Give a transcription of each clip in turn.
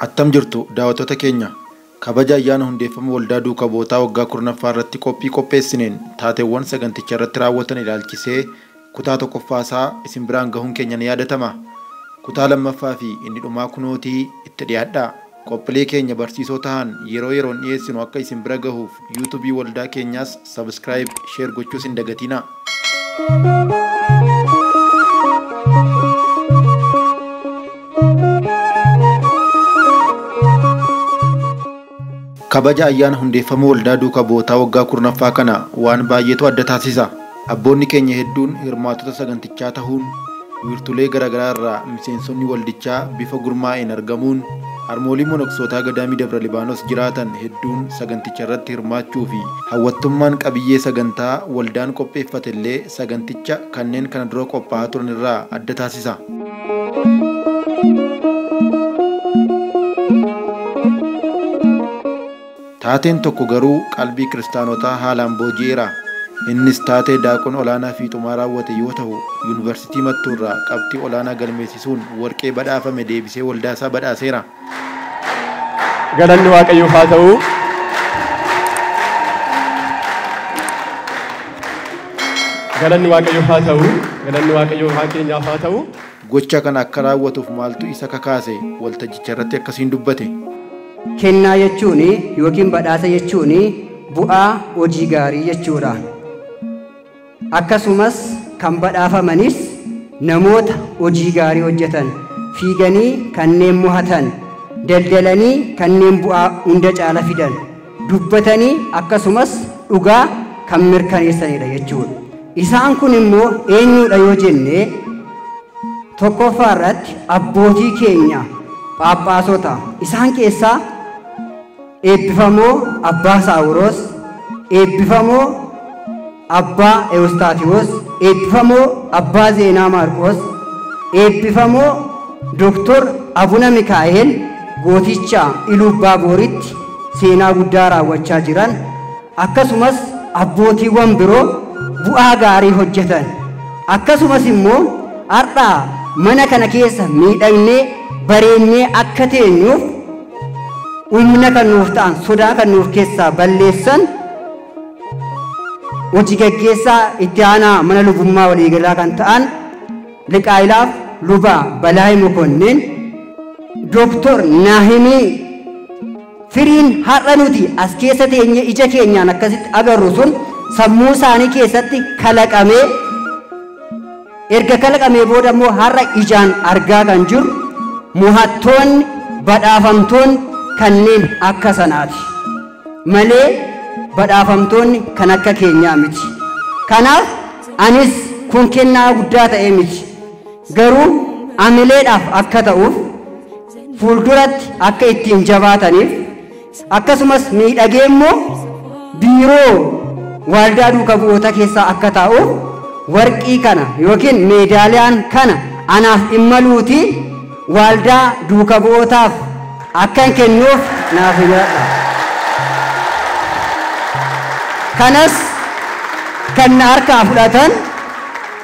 Attam jirtu daawwattoota keenya kabaja ayyaana hundeeffama waldaa duukaa bootaa waggaa 10ffaa irratti qophii qopheessineen taateewwan saganticha irratti raawwatan ilaalchisee kutaa tokkoffaasaa isin biraan gahuun keenya ni yaadatama. Kutaa lammaffaa fi inni dhumaa kunootii itti dhiyaadhaa. Qophiilee keenya barsiisoo ta'an yeroo yeroon dhiyeessinu akka isin bira gahuuf yuutuubii waldaa keenyaas subscribe share gochuus hin dagatinaa. Kabaja ayyaana hundeeffama waldaa duukaa bootaa waggaa 10ffaa kana waan baay'eetu adda taasisa. Abboonni keenya hedduun hirmaatota sagantichaa ta'uun wiirtulee garaagaraa irraa miseensonni waldichaa bifa gurmaa'een argamuun harmoolii monoksootaa gadaamii Dabra Libaanos jiraatan hedduun saganticha irratti hirmaachuu fi hawwattummaan qabiyyee sagantaa waldaan qopheeffate illee saganticha kanneen kana dura qophaa'aa turan irraa adda taasisa. Taateen tokko garuu qalbii kiristaanotaa haalaan booji'eera. Innis taatee daaqon olaanaa fi xumaa raawwate yoo ta'u, yuunivarsiitii Mattuu irraa qabxii olaanaa galmeessisuun warqee badhaafame deebisee waldaa isaa badhaaseera. Galanni Waaqayyoof haa ta'u. Galanni Waaqayyoof haa ta'u. Galanni Waaqayyoof haa keenyaaf haa ta'u. Gocha kana akka raawwatuuf maaltu isa kakaase waltajjicha irratti akkasiin dubbate. Kennaa jechuun yookiin badhaasa jechuun bu'aa hojii gaarii jechuudha. Akkasumas kan badhaafamanis namoota hojii gaarii hojjetan, fiiganii kanneen mo'atan, daldalanii kanneen bu'aa hunda caala fidan, dubbatanii akkasumas dhugaa kan mirkaneessanidha jechuudha. Isaan kun immoo eenyudha yoo jenne tokkoffaa irratti abbootii keenya Phaaphaasota. Isaan keessaa eebbifamoo Abbaa Saawuroos, eebbifamoo Abbaa Ewustaatiyoos, eebbifamoo Abbaa Zeenaa Maarqoos, eebbifamoo Doktor Abuna Mikaa'el gooticha Ilubbaa Booritti seenaa guddaa raawwachaa jiran, akkasumas abbootiiwwan biroo bu'aa gaarii hojjetan, akkasumas immoo har'aa mana kana keessa miidhagnee bareenyee akka teenyuuf humna kan nuuf ta'an, sodaa kan nuuf keessaa balleessan hojii gaggeessaa itti aanaa mana lubummaa waliigalaa kan ta'an Liqaa'ilaaf Lubaa Balaayi Mokonnin, Doktor Naahimii firiin har'a nuti as keessa teenye ija keenyaan akkasitti agarru sun sammuu isaanii keessatti kalaqamee erga kalaqamee booda immoo har'a ijaan argaa kan jiru mo'attoonni badhaafamtoonni kanneen akka sanaati malee badhaafamtoonni kan akka keenyaa miti. Kanaaf anis kun kennaa guddaa ta'ee miti, garuu amileedhaaf akka ta'uuf fuulduratti akka ittiin jabaataniif akkasumas miidhagee immoo biiroo waldaa duukaa bu'oota keessaa akka taa'uuf warqii kana yookiin meedaaliyaan kana anaaf immaluuti waldaa duukaa bu'ootaaf akkan kennuuf naaf himadha. Kanas kan na harkaa fudhatan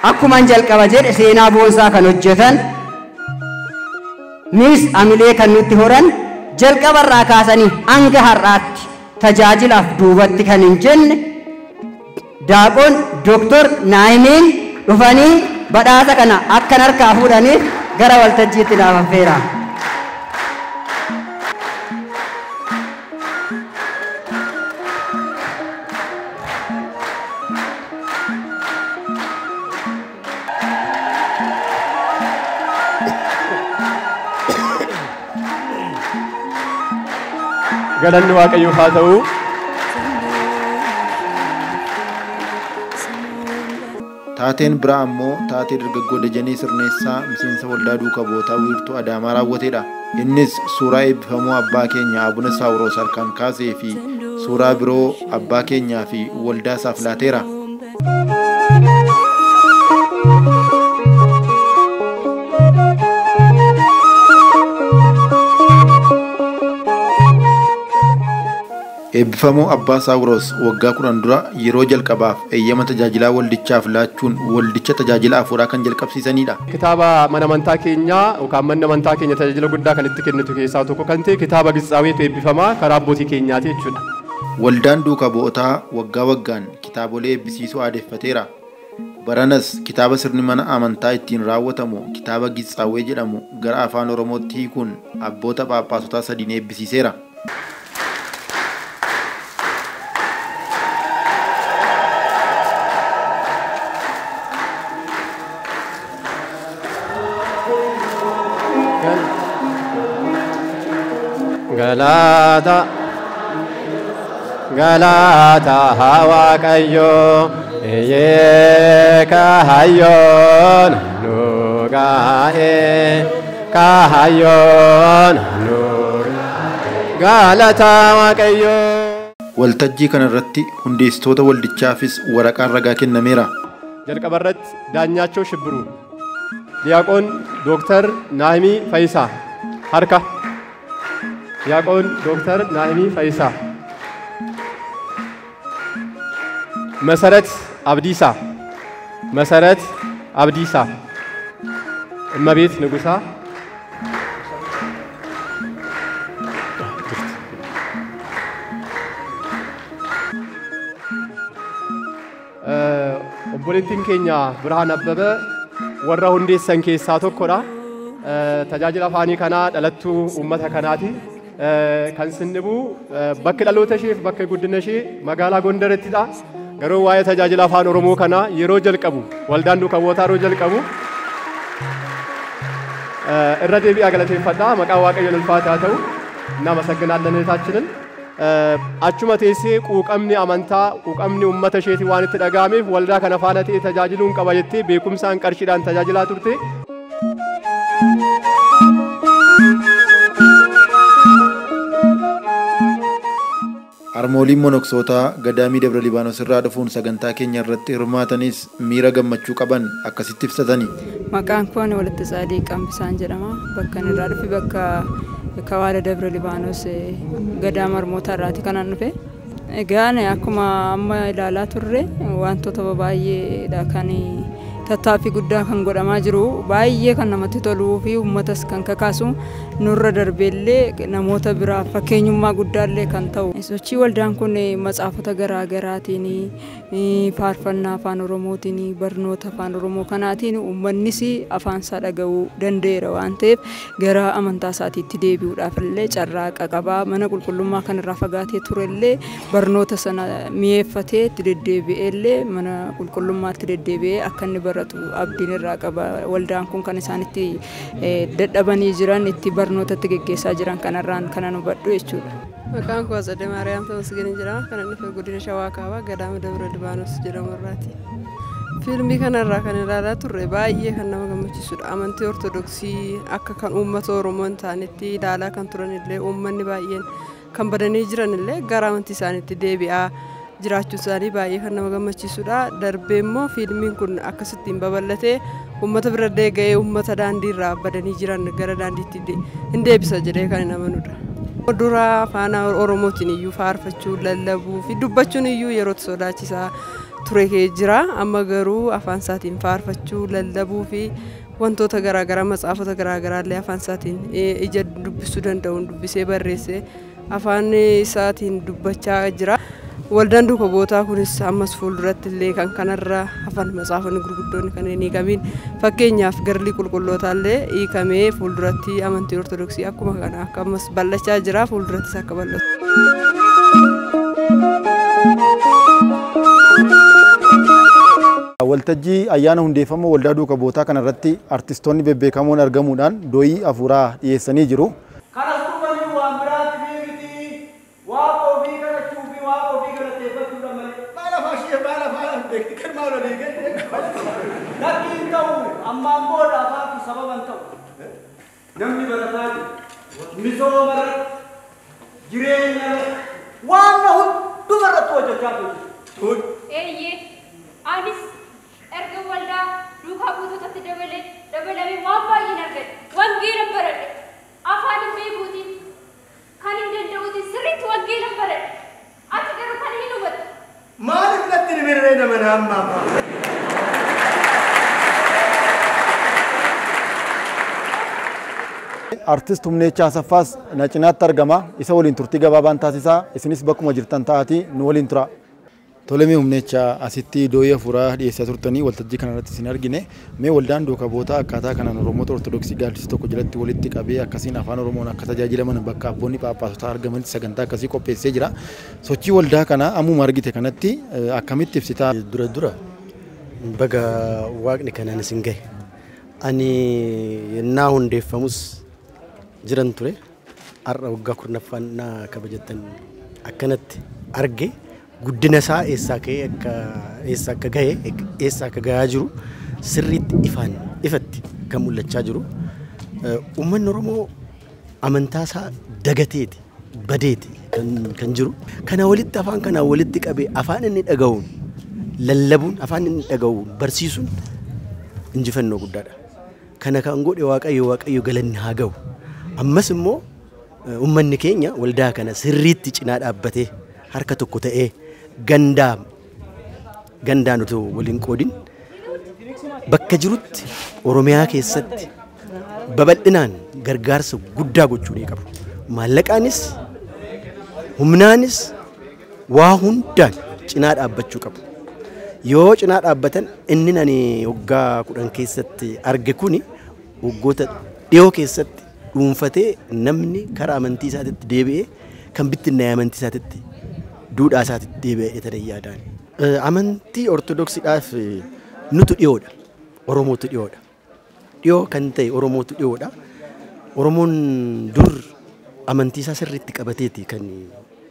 akkuma jalqaba jedhe seenaa boonsaa kan hojjetan nis amilee kan nutti horan jalqabarraa kaasanii hanga har'aatti tajaajilaaf duubatti kan hin jenne daaqoon Doktor Naahimiin dhufanii badhaasa kana akkan harkaa fuudhaniif gara waltajjiitti naaf affeera. Galanni Waaqayyoof haa ta'u. Taateen biraa ammoo taatee dargaggoo Dajanee Sirneessaa miseensa waldaa duukaa bootaa wiirtuu Adaamaa raawwatedha. Innis suuraa eebbifamoo abbaa keenya Abuna Saawuroos harkaan kaasee fi suuraa biroo abbaa keenyaa fi waldaa isaaf laateera. Eebbifamoo Abbaa Saawuroos waggaa 10 dura yeroo jalqabaaf eeyyama tajaajilaa waldichaaf laachuun waldicha tajaajila afuuraa kan jalqabsiisanidha. Kitaaba mana amantaa keenyaa yookaan manni amantaa keenya tajaajila guddaa kan itti kennitu keessaa tokko kan ta'e kitaaba Gitsaaweetu eebbifamaa karaa abbootii keenyaati jechuudha. Waldaan duukaa bu'ootaa waggaa waggaan kitaabolee eebbisiisuu aadeeffateera. Baranas kitaaba sirni mana amantaa ittiin raawwatamu kitaaba Gitsaawee jedhamu gara afaan Oromootti hiikuun abboota phaaphaasota 3 eebbisiiseera. Galata Galata Waaqayyo Kahayon Nugae Kahayon Galata Waaqayyo. Waltajjii kanarratti hundeessitoota waldichaafis waraqaan ragaa kennameera. Jalqabarratti Daanyaachoo Shibbiruu, Diyaaqoon Dooktar Naahimii Fayisaa harka. Diyaaqoon Dooktar Naahimii Fayisaa. መሰረት አብዲሳ መሰረት አብዲሳ እመቤት ንጉሳ ኦቦሌንቲን ኬኛ ብርሃን አበበ ወራ ሁንዴሰን ኬሳ ቶኮራ ተጃጅላ ፋኒ ከና ደለቱ ኡመተ ከናቲ ከንስንቡ በክ ዳሎተሺፍ በክ ጉድነሺ መጋላ ጎንደረቲዳ Garuu waa'ee tajaajila afaan Oromoo kana yeroo jalqabu waldaan duukaa bu'ootaa yeroo jalqabu irra deebi'aa galateeffadhaa maqaa Waaqayyoon ulfaataa haa ta'u እናመሰግናለን እህታችንን achuma teessee quuqamni amantaa quuqamni uummata isheetii waan itti dhaga'ameef waldaa kana faana ta'ee tajaajiluun qaba jettee beekumsaan qarshiidhaan tajaajilaa turte. Harmooliin monoksoota gadaamii Dabra Libaanos irraa dhufuun sagantaa keenya irratti hirmaatanis miira gammachuu qaban akkasitti ibsatani. Maqaan koo walitti Saadii Qambisaan jedhama. Bakka irraa dhufe bakka kawaala Dabra Libaanos gadaama harmoota irraati kanan dhufe. Egaan akkuma amma ilaalaa turre wantoota baay'eedha kan tattaaffii guddaa kan godhamaa jiru baay'ee kan namatti toluu fi uummatas kan kakaasu nurra darbeellee namoota biraa fakkeenyummaa guddaallee kan ta'u. Sochii waldaan kun matsaafota garaa garaatiin faarfannaa afaan Oromootiin barnoota afaan Oromoo kanaatiin uummannis afaan isaa dhaga'uu danda'eera waan ta'eef gara amantaa isaatiitti deebi'uudhaaf illee carraaqa qabaa. Mana qulqullummaa kanarraa fagaatee turellee barnoota sana mi'eeffatee itti deddeebi'ellee mana qulqullummaatti deddeebi'ee akka inni baratu abdiin irraa qaba. Waldaan kun kan isaanitti dadhabanii jiran itti barnootatti geggeessaa jiran kanarraan kana nu hubadhu jechuudha. Maqaan koo Atsade Maariyaam Tamasgeen jedhama. Kan dhufe godina Shawaa Kaabaa gadaama Dabra Libaanos jedhamu irraati. Fiilmii kanarraa kan ilaalaa turre baay'ee kan nama gammachiisudha. Amantii Ortodoksii akka kan uummata Oromoo hin taanetti ilaalaa kan turanillee uummanni baay'een kan badanii jiranillee gara amantii isaaniitti deebi'aa jiraachuun isaanii baay'ee kan nama gammachiisudha. Darbee immoo fiilmiin kun akkasittiin babal'atee uummata bira ga'ee uummata daandii irraa badanii jiran gara daandiitti hin deebisa jedhee kan hin amanudha. Dura afaan Oromootiin iyyuu faarfachuu, lallabuu fi dubbachuun iyyuu yeroo sodaachisaa ture jira. Amma garuu afaan isaatiin faarfachuu, lallabuu fi wantoota garaagaraa matsaafota garaagaraallee afaan isaatiin ija dubbisuu danda'uun dubbisee barreessee afaan isaatiin dubbachaa jira. Waldaan duukaa bu'ootaa kunis ammas fuulduratti illee kan kanarra hafan matsaafonni gurguddoonni kan hin hiikamin fakkeenyaaf garli qulqullootaallee hiikamee fuulduratti amantii Ortodoksii akkuma kana akka ammas bal'achaa jira fuuldurattis akka bal'atu. Waltajjii ayyaana hundeeffama waldaa duukaa bu'ootaa kanarratti artistoonni bebbeekamoon argamuudhaan dooyii afuuraa dhiyeessanii jiru. Namni barataa misooma irratti jireenya waan hunduma irratti hojjechaa jiru. Eeyyee anis erga waldaa duukaa bu'ootatti dabalamee waan baay'een argadhe wangeelan baradhe afaan beekuutiin kan hin danda'uutiin sirriitti wangeelan baradhe amma. Artist Humneechaa Saffaas na cinaatti argama. Isa waliin turtii gabaabaan taasisaa. Isinis bakkuma jirtan ta'atii nu waliin tura. Tolemee Humneechaa asitti dooyya furaa dhiyeessaa turtanii waltajjii kanarratti isin argine. Mee waldaan duukaa boota akkaataa kanaan Oromoota Ortodoksii gaaddisa tokko jalatti walitti qabee akkasiin afaan Oromoon akka tajaajilaman bakka abboonni phaaphaasota argamanitti sagantaa akkasii qopheessee jira. Sochii waldaa kana ammuma argite kanatti akkamitti ibsitaa? Dura baga waaqni kanaan isin gahe. Ani yennaa hundeeffamus jiran ture har'a waggaa kurnaffaa kabajatan akkanatti arge guddina isaa eessaa akka gahe eessaa akka gahaa jiru sirriitti ifatti kan mul'achaa jiru. Uummanni Oromoo amantaa isaa dagateeti badeeti kan jiru. Kana walitti afaan kana walitti qabee afaan inni dhaga'uun lallabuun afaan inni dhaga'uun barsiisuun injifannoo guddaadha. Kana kan godhe Waaqayyo galanni haa ga'u. Ammas immoo uummanni keenya waldaa kana sirriitti cinaa dhaabbatee harka tokko ta'ee gandaan otoo waliin qoodin bakka jirutti Oromiyaa keessatti babal'inaan gargaarsa guddaa gochuu ni qabu. Maallaqaanis humnaanis waa hundaan cinaa dhaabbachuu qabu. Yoo cinaa dhaabbatan inni ani waggaa 10 keessatti arge kuni waggoota dhiyoo keessatti dhuunfatee namni karaa amantii isaatitti deebi'ee kan bittinnaa'e amantii isaatitti duudhaa isaatitti deebi'ee ta'ee yaadaan. Amantii Ortodoksiidhaaf nutu dhiyoodha. Oromootu dhiyoodha. Dhiyoo kan ta'e Oromootu dhiyoodha. Oromoon dur amantii isaa sirriitti qabateeti kan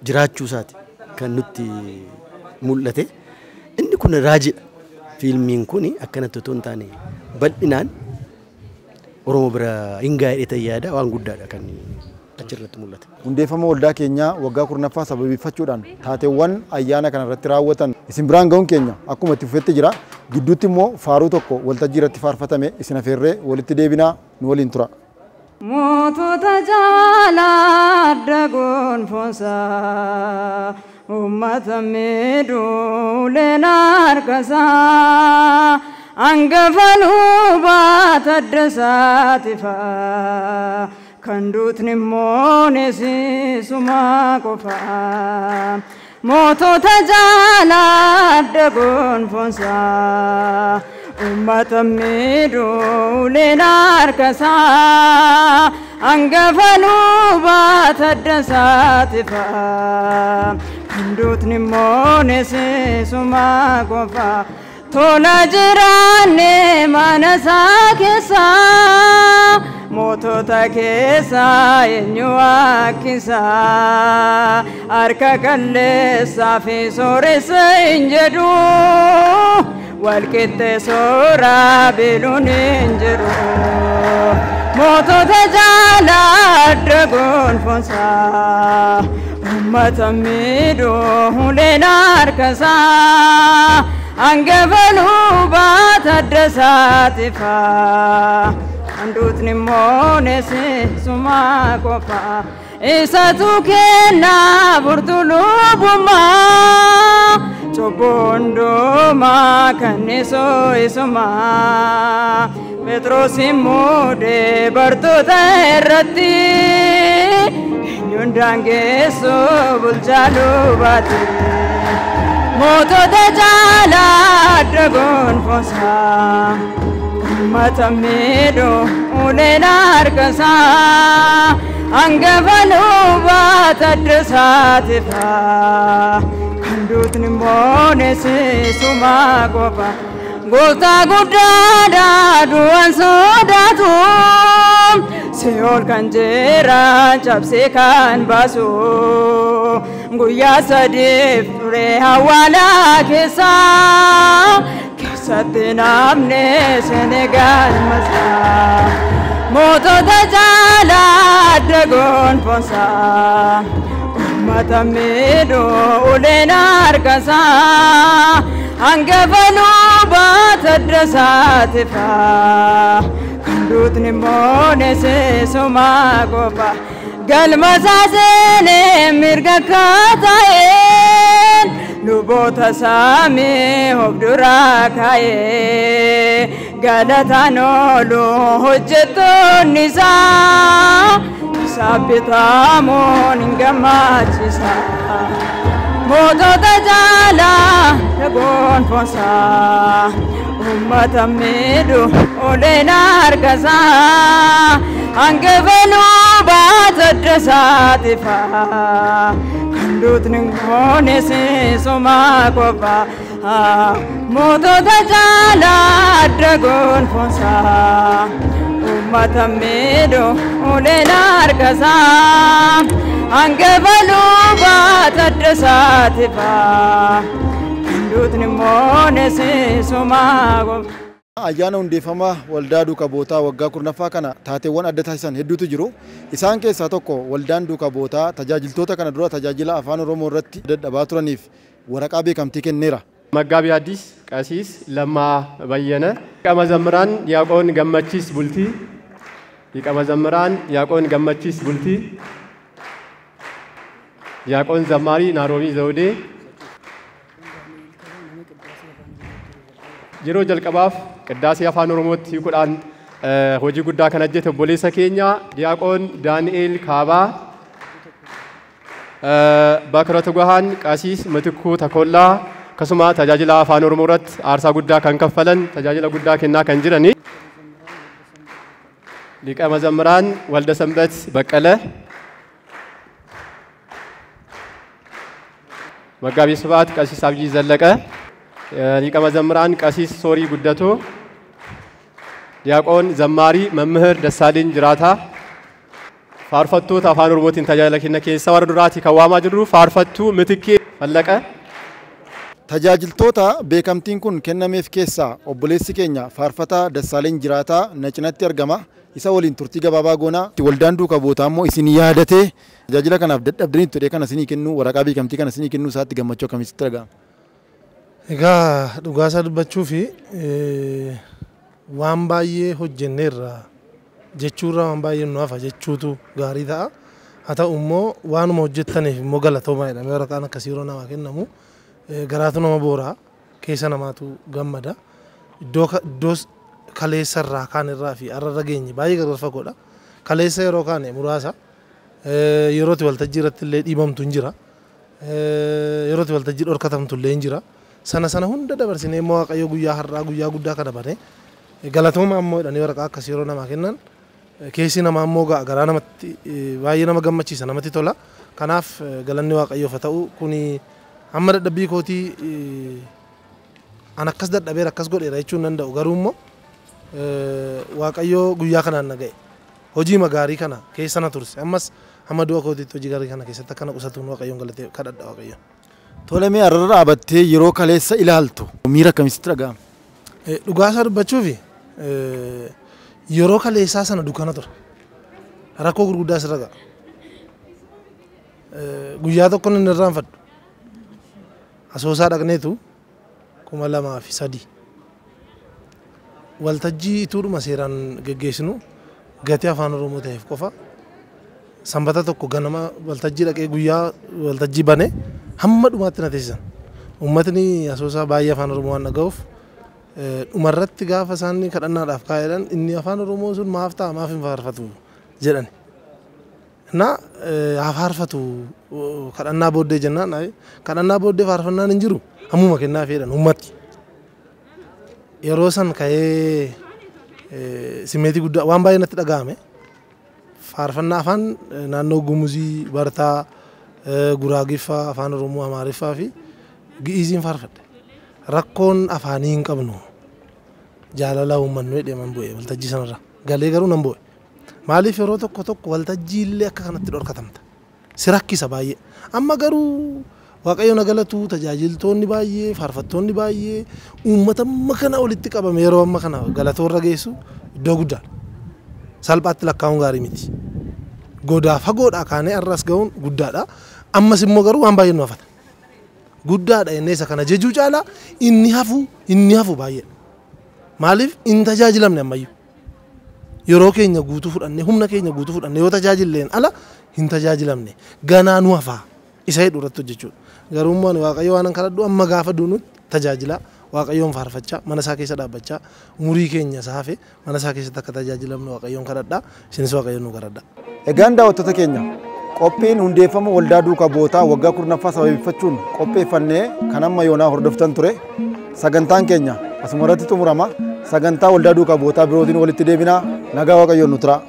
jiraachuu isaati kan nutti mul'ate. Inni kun raajiidha. Fiilmiin kun akkanatti otoo hin taane bal'inaan Oromoo bira hingaa hidhee yaada waan guddaadha kan achirratti mul'ate. Hundeeffama waldaa keenyaa waggaa kurnaffaa sababeeffachuudhaan taateewwan ayyaana kanarratti raawwatan isin biraan ga'uun keenya akkuma itti fufetti jira. Gidduutti immoo faaruu tokko waltajjii irratti faarfatame isin afeerree walitti deebinaa nu waliin tura. Mootota jaalaa adda gonfoonsaa uummata miidhuuleen harkasaa hangafa lubaata addasaatiifaa kan duutni immoo neessisuma qofaa. Mootota jaalaa adda gonfoonsaa uummata miidhuuleen harkasaa hangafa lubaata addasaatiifaa kan duutni immoo neessisuma qofaa. Tola jiraanne mana isaa keessaa mootota keessaa eenyu akkisaa harka qalleessaa fi sooressa hin jedhu walqixxee sooraa beeluun hin jiru. Mootota jaalaa adda gonfoonsaa uummata miidhuuleen harkasaa hangafa lubaata addasaatiifaa kan duutni immoo neessisuma qofaa. Isatu kennaa furtuu lubummaa cubbuu hundumaa kanniisoo isumaa. Phexrosin muudee bartoota irratti eenyuun daangeessoo bulchaa lubaati. Mootota jaalaa adda gonfoonsaa uummata miidhuuleen harkasaa hangafa lubaata addasaatiifaa kan duutni immoo neessisuma qofaa. Gooftaa guddaadhaa du'an sodaatu Se'ool kan jeeraan cabsee kan baasu guyyaa sadiif ture awwaalaa keessatti namni Senegaal masaa. Mootota jaalaa adda gonfoonsaa uummata miidhuuleen harkasaa hangafa lubaata addasaatiifaa kan duutni immoo neessisuma qofaa. Galma isaa seenee mirga akka ta'een luboota saamee of duraa kaa'ee galataan oolu hojjettoonni isaa sabbitaamoon hin gammachiisa mootota jaalaa dhagoonfonsaa ummata miidhu oleen harkasaa hangefeluu baata dasaatifaa kan duutni goone siisumaa qofaa mootota jaalaa dhagoonfonsaa ummata miidhu oleen harkasaa hangefeluu baata dasaatifaa kan duutni goone siisumaa qofaa. Ayyaana hundeeffama waldaa duukaa bootaa waggaa kurnaffaa kana taateewwan adda taasisan hedduutu jiru. Isaan keessaa tokko waldaan duukaa bootaa tajaajiltoota kana dura tajaajila afaan Oromoo irratti dadhabaa turaniif waraqaa beekamtii kenneera. መጋቢ አዲስ ቀሲስ ለማ በየነ ሊቀ መዘምራን ዲያቆን ገመቺስ ቡልቲ ሊቀ መዘምራን ዲያቆን ገመቺስ ቡልቲ ዲያቆን ዘማሪ ናሮሚ ዘውዴ ጅሮ ጀልቀባፍ ቅዳሴ አፋን ኦሮሞት ይቁዳን ሆጂ ጉዳ ከነጀተ ቦሌሰ ኬኛ ዲያቆን ዳንኤል ካባ ባክረቱ ጎሃን ቀሲስ ምትኩ ተኮላ ከሱማ ተጃጅላ አፋን ኦሮሞረት አርሳ ጉዳ ከንከፈለን ተጃጅላ ጉዳ ከና ከንጅረኒ ሊቀ መዘምራን ወልደ ሰንበት በቀለ መጋቢ ስብሐት ቀሲስ አብይ ዘለቀ ሊቀ መዘምራን ቀሲስ ሶሪ ጉደቶ ዲያቆን ዘማሪ መምህር ደሳለኝ ጅራታ ፋርፈቱ አፋን ኦሮሞቲን ተጃጅለኪነ ኬሳ ወረዱራቲ ከዋማ ጅሩ ፋርፈቱ ምትኬ ፈለቀ tajaajiltoota beekamtiin kun kennameef keessaa obboleessi keenya faarfataa Dassaaleny Jiraataa na cinatti argama. Isa waliin turtii gabaabaa goonaa waldaan duukaa bootaa immoo isin yaadatee tajaajila kanaaf dadhabdanii ture kana isinii kennu waraqaa beekamtii kana isinii kennu isaatti gammachuu akkamitti argama? Egaa dhugaasaa dubbachuu fi waan baay'ee hojjenneerra jechuurra waan baay'ee nu hafa jechuutu gaarii ta'a. Haa ta'u immoo waanuma hojjettaniif immoo galatoomaa jedhamee waraqaan akkasii yeroo namaa kennamu garaatu nama booraa keessa namaatu gammada. Iddoo kaleessa irraa kaan irraa fi arra geenye baay'ee gargar fagoodha. Kaleessa yeroo kaane muraasa yerootti waltajjii irratti illee dhiibamtu hin jira. Yerootti waltajjii dhorkatamtu illee hin jira. Sana hunda dabarsinee immoo Waaqayyo guyyaa har'aa guyyaa guddaa kana bane galatooma ammoo jedhanii waraqaa akkasii yeroo namaa kennan keessi namaa ammoo garaa namatti baay'ee nama gammachiisa namatti tola. Kanaaf galanni Waaqayyoof haa ta'u kuni amma dadhabbii kootii an akkas dadhabeera akkas godheera jechuun danda'u garuu immoo Waaqayyoo guyyaa kanaan na ga'e hojii magaarii kana keessa na turse ammas amma du'a kootiitti hojii gaarii kana keessatti akka na qusatuun Waaqayyoon galatee kadhadha Waaqayyoon. Tolemee har'a dhaabattee yeroo kaleessa ilaaltu miira akkamitti dhaga'ama? Dhugaasaa dubbachuufi yeroo kaleessaa sana dukkana ture rakkoo gurguddaa sirra ga'a. Guyyaa tokko inni irraanfadhu asoosaa dhaqneetu 2003 waltajjii ituudhuma seeraan geggeessinu gatii afaan Oromoo ta'eef qofa sanbata tokko ganama waltajjii dhaqee guyyaa waltajjii bane hamma dhumaatti na teessisan. Uummatni asoosaa baay'ee afaan Oromoo waan dhaga'uuf dhumarratti gaafa isaan kadhannaadhaaf kaa'edhan inni afaan Oromoo sun maaf ta'a maaf hin faarfatu jedhan. Na faarfatu kadhannaa booddee jennaan kadhannaa booddee faarfannaan hin jiru ammuma kennaa fedhan uummatti. Yeroo san ka'ee simeetii guddaa waan baay'ee natti dhaga'ame faarfannaa afaan naannoo Gumuzii Bartaa Guraagiffaa afaan Oromoo Amaariffaa fi Gi'iziin faarfadhe. Rakkoon afaanii hin qabnu jaalala uummannu jedhaman bu'e waltajjii sanarra galee garuu nan bu'e. Maaliif yeroo tokko waltajjii illee akka kanatti dhorkatamta si rakkisa baay'ee. Amma garuu Waaqayyo na galatu tajaajiltoonni baay'ee faarfattoonni baay'ee uummata amma kana walitti qabame yeroo amma kana galatoorra geessu iddoo guddaa salphaatti lakkaa'uun gaarii miti. Godaa fagoodhaa kaanee arras ga'uun guddaadha. Ammas immoo garuu waan baay'ee nu hafata. Guddaadha innee isa kana jechuu caalaa inni hafu baay'ee. Maaliif hin tajaajilamne ammayyuu. Yeroo keenya guutuu fudhannee humna keenya guutuu fudhannee yoo tajaajilleen ala hin tajaajilamne ganaa nu hafaa isa hidhu irratti hojjechuudha. Garummaan waaqayyo waan kadhadhu amma gaafa duunu tajaajila waaqayyoon faarfachaa mana isaa keessa dhaabbachaa umurii keenya saafe mana isaa keessatti akka tajaajilamnu waaqayyoon kadhadhaa isinis waaqayyoon nu kadhadhaa. Egaan daawwattoota keenya qophiin hundeeffama waldaa duukaa bootaa waggaa 10ffaa sababeeffachuun qopheeffannee kan amma yoonaa hordoftan ture. Sagantaan keenya asuma irratti xumurama. Sagantaa waldaa duukaa bootaa birootiin walitti deebinaa nagaa waaqayyoon nu turaa.